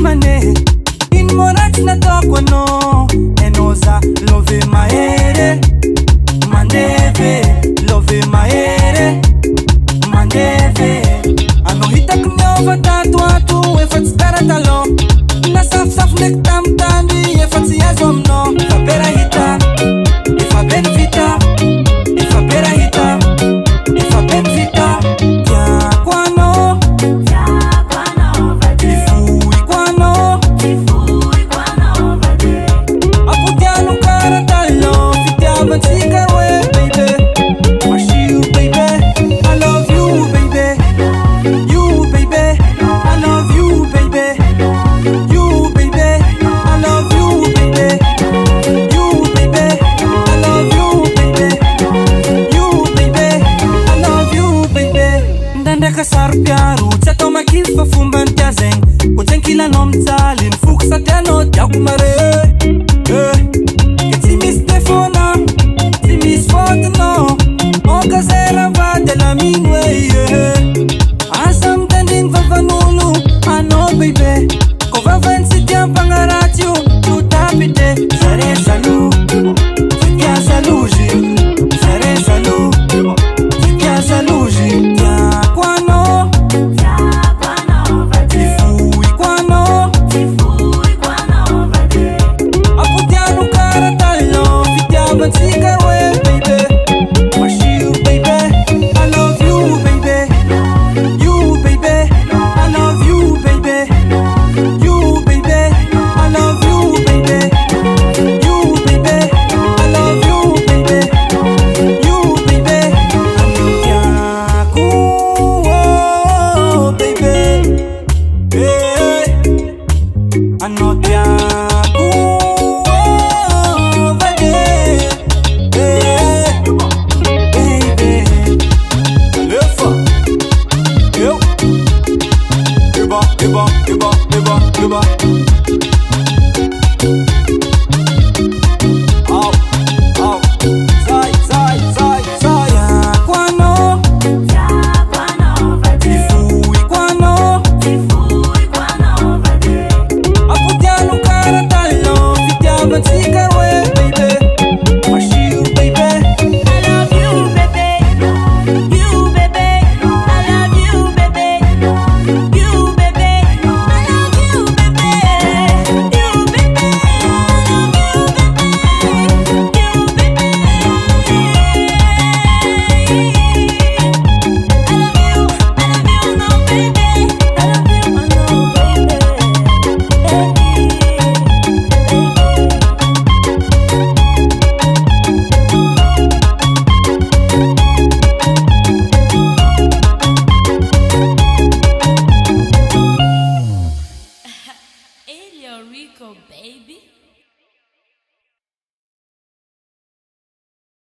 namane in moraty nataoko anao hainao za love mahere mandeve love mahere mandeve anao hitako miova tatoato efa tsy karatalon nasafosafo ndraiky tamtandry efa tsy azo aminao efa berahita efa benefita efa berahita efa benefita tiako anao ifoy ko anao apotiano karatalon fitiavantsika roe baby masio baby I love you baby you baby I love you baby you baby I love you baby you baby I love you baby you baby I love you baby ndandraka sarom-piaro tsy atao makivy fa fomba ny tia zegny ko tsy ankilanao mijaly ny foko sady anao tiako mare